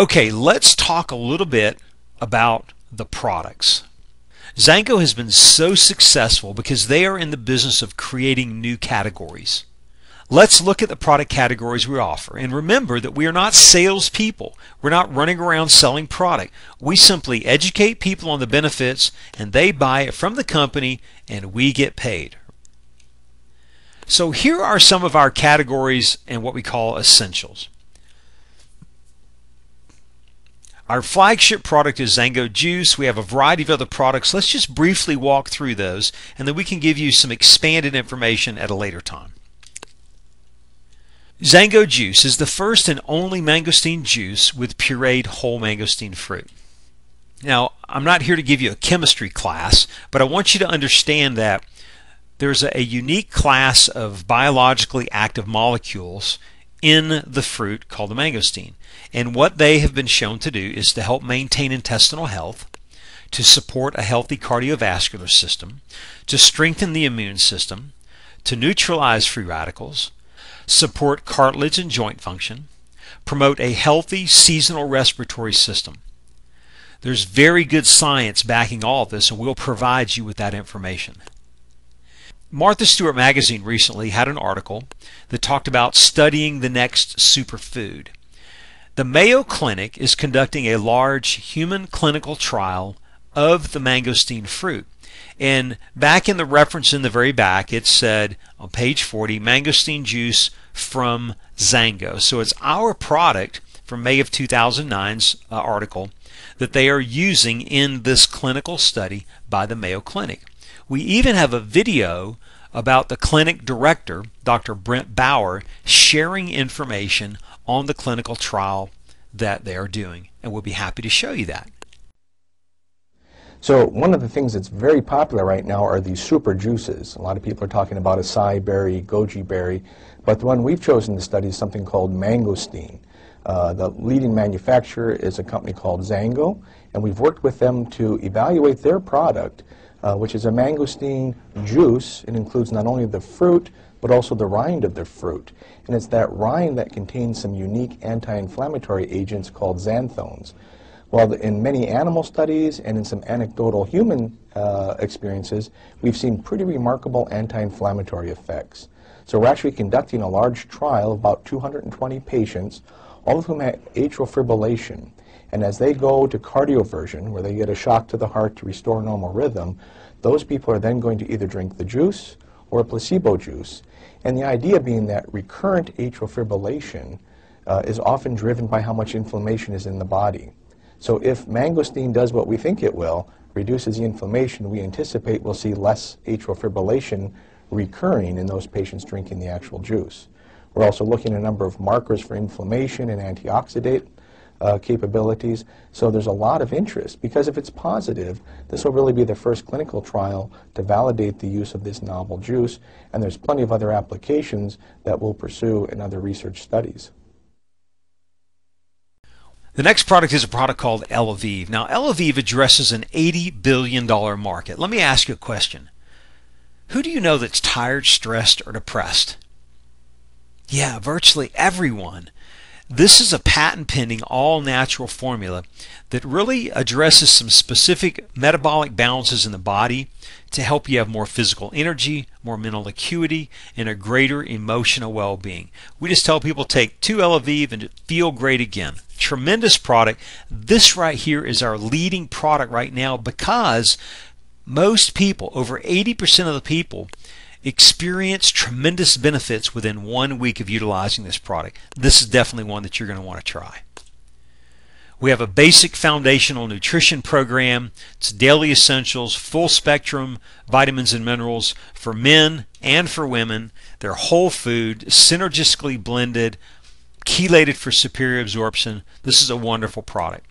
Okay, let's talk a little bit about the products. Zango has been so successful because they are in the business of creating new categories. Let's look at the product categories we offer. And remember that we are not salespeople. We're not running around selling product. We simply educate people on the benefits and they buy it from the company and we get paid. So here are some of our categories and what we call essentials. Our flagship product is Zango Juice. We have a variety of other products. Let's just briefly walk through those and then we can give you some expanded information at a later time. Zango Juice is the first and only mangosteen juice with pureed whole mangosteen fruit. Now, I'm not here to give you a chemistry class, but I want you to understand that there's a unique class of biologically active molecules in the fruit called the mangosteen. And what they have been shown to do is to help maintain intestinal health, to support a healthy cardiovascular system, to strengthen the immune system, to neutralize free radicals, support cartilage and joint function, promote a healthy seasonal respiratory system. There's very good science backing all of this, and we'll provide you with that information. Martha Stewart magazine recently had an article that talked about studying the next superfood. The Mayo Clinic is conducting a large human clinical trial of the mangosteen fruit. And back in the reference in the very back, it said on page 40, mangosteen juice from Zango. So it's our product from May of 2009's article that they are using in this clinical study by the Mayo Clinic. We even have a video about the clinic director, Dr. Brent Bauer, sharing information on the clinical trial that they are doing, and we'll be happy to show you that. So one of the things that's very popular right now are these super juices. A lot of people are talking about acai berry, goji berry, but the one we've chosen to study is something called mangosteen. The leading manufacturer is a company called Zango, and we've worked with them to evaluate their product, which is a mangosteen juice. It includes not only the fruit, but also the rind of the fruit. And it's that rind that contains some unique anti-inflammatory agents called xanthones. Well, in many animal studies and in some anecdotal human experiences, we've seen pretty remarkable anti-inflammatory effects. So we're actually conducting a large trial of about 220 patients, all of whom had atrial fibrillation. And as they go to cardioversion, where they get a shock to the heart to restore normal rhythm, those people are then going to either drink the juice or a placebo juice. And the idea being that recurrent atrial fibrillation is often driven by how much inflammation is in the body. So if mangosteen does what we think it will, reduces the inflammation, we anticipate we'll see less atrial fibrillation recurring in those patients drinking the actual juice. We're also looking at a number of markers for inflammation and antioxidant capabilities. So there's a lot of interest, because if it's positive, this will really be the first clinical trial to validate the use of this novel juice, and there's plenty of other applications that we'll pursue in other research studies. The next product is a product called Elaviv. Now, Elaviv addresses an $80 billion market. Let me ask you a question. Who do you know that's tired, stressed, or depressed? Yeah, virtually everyone. This is a patent-pending, all-natural formula that really addresses some specific metabolic balances in the body to help you have more physical energy, more mental acuity, and a greater emotional well-being. We just tell people take 2 Elaviv and feel great again. Tremendous product. This right here is our leading product right now, because most people, over 80% of the people, experience tremendous benefits within 1 week of utilizing this product. This is definitely one that you're going to want to try. We have a basic foundational nutrition program. It's daily essentials, full spectrum vitamins and minerals for men and for women. They're whole food, synergistically blended, chelated for superior absorption. This is a wonderful product.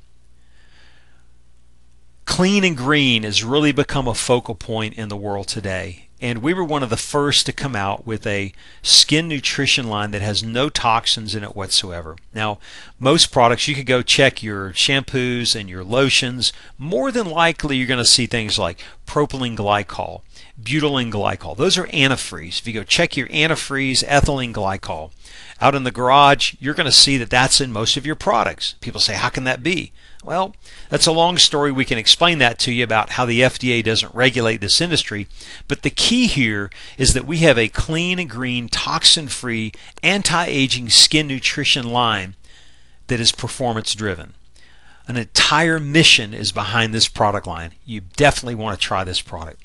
Clean and green has really become a focal point in the world today. And we were one of the first to come out with a skin nutrition line that has no toxins in it whatsoever. Now, most products, you could go check your shampoos and your lotions. More than likely, you're going to see things like propylene glycol, butylene glycol. Those are antifreeze. If you go check your antifreeze, ethylene glycol out in the garage, you're going to see that that's in most of your products. People say, how can that be? Well, that's a long story. We can explain that to you about how the FDA doesn't regulate this industry. But the key here is that we have a clean and green, toxin-free, anti-aging skin nutrition line that is performance driven. An entire mission is behind this product line. You definitely want to try this product.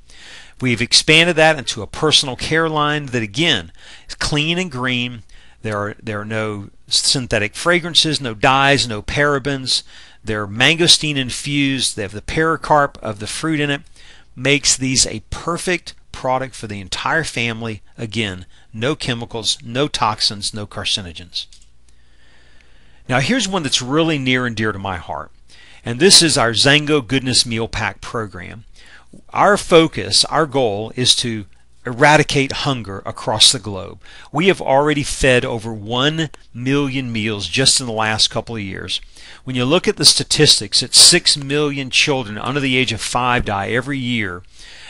We've expanded that into a personal care line that, again, is clean and green. There are no synthetic fragrances, no dyes, no parabens. They're mangosteen infused. They have the pericarp of the fruit in it. Makes these a perfect product for the entire family. Again, no chemicals, no toxins, no carcinogens. Now here's one that's really near and dear to my heart. And this is our Zango Goodness Meal Pack program. Our focus, our goal is to eradicate hunger across the globe. We have already fed over 1 million meals just in the last couple of years. When you look at the statistics, it's 6 million children under the age of 5 die every year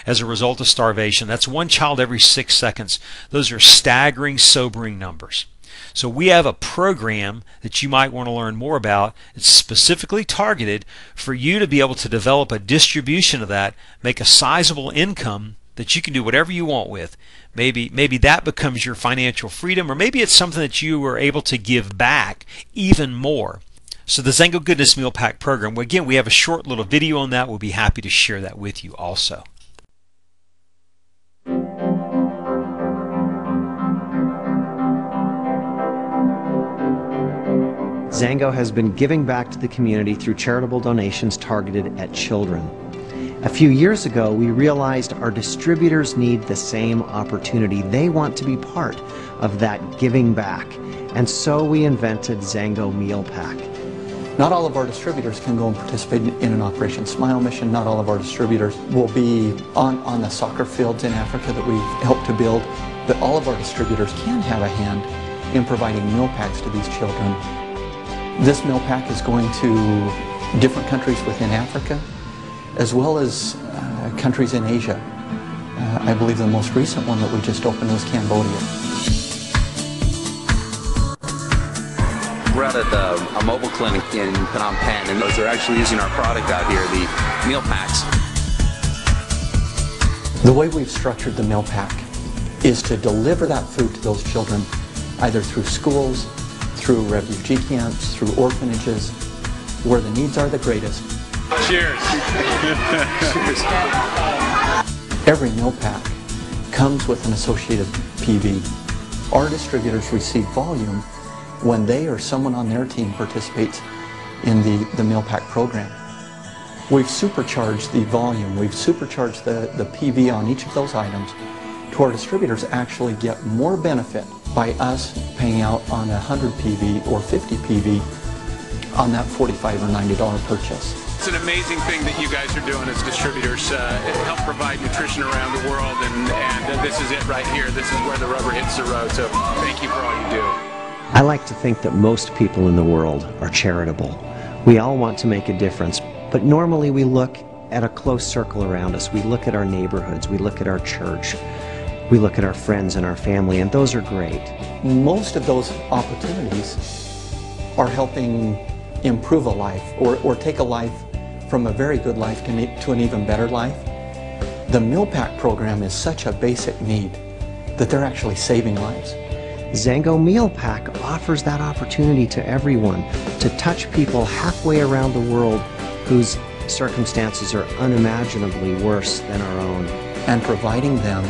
as a result of starvation. That's one child every 6 seconds. Those are staggering, sobering numbers. So we have a program that you might want to learn more about. It's specifically targeted for you to be able to develop a distribution of that, make a sizable income that you can do whatever you want with. Maybe that becomes your financial freedom, or maybe it's something that you are able to give back even more. So the Zango Goodness Meal Pack program, again, we have a short little video on that. We'll be happy to share that with you also. Zango has been giving back to the community through charitable donations targeted at children. A few years ago, we realized our distributors need the same opportunity. They want to be part of that giving back. And so we invented Zango Meal Pack. Not all of our distributors can go and participate in an Operation Smile mission. Not all of our distributors will be on the soccer fields in Africa that we've helped to build. But all of our distributors can have a hand in providing meal packs to these children. This meal pack is going to different countries within Africa, as well as countries in Asia. I believe the most recent one that we just opened was Cambodia. We're out at a mobile clinic in Phnom Penh, and they're actually using our product out here, the meal packs. The way we've structured the meal pack is to deliver that food to those children, either through schools, through refugee camps, through orphanages, where the needs are the greatest. Cheers. Cheers. Every meal pack comes with an associated PV. Our distributors receive volume when they or someone on their team participates in the meal pack program. We've supercharged the volume, we've supercharged the PV on each of those items to our distributors actually get more benefit by us paying out on 100 PV or 50 PV on that $45 or $90 purchase. It's an amazing thing that you guys are doing as distributors, help provide nutrition around the world, and this is it right here. This is where the rubber hits the road, so thank you for all you do. I like to think that most people in the world are charitable. We all want to make a difference, but normally we look at a close circle around us. We look at our neighborhoods, we look at our church, we look at our friends and our family, and those are great. Most of those opportunities are helping improve a life or take a life from a very good life to an even better life. The meal pack program is such a basic need that they're actually saving lives. Zango Meal Pack offers that opportunity to everyone to touch people halfway around the world whose circumstances are unimaginably worse than our own. And providing them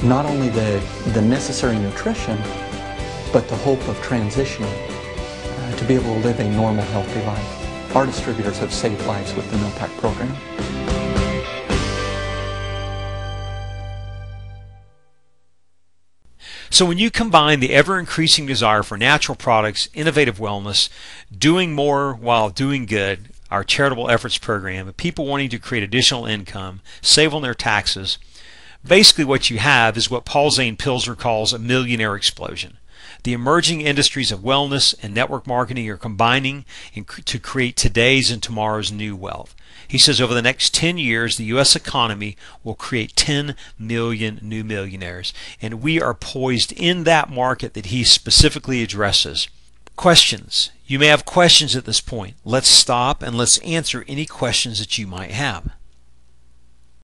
not only the necessary nutrition, but the hope of transitioning to be able to live a normal, healthy life. Our distributors have saved lives with the meal pack program. So when you combine the ever-increasing desire for natural products, innovative wellness, doing more while doing good, our charitable efforts program, and people wanting to create additional income, save on their taxes, basically what you have is what Paul Zane Pilzer calls a millionaire explosion. The emerging industries of wellness and network marketing are combining to create today's and tomorrow's new wealth. He says over the next 10 years, the U.S. economy will create 10 million new millionaires, and we are poised in that market that he specifically addresses. Questions. You may have questions at this point. Let's stop and let's answer any questions that you might have.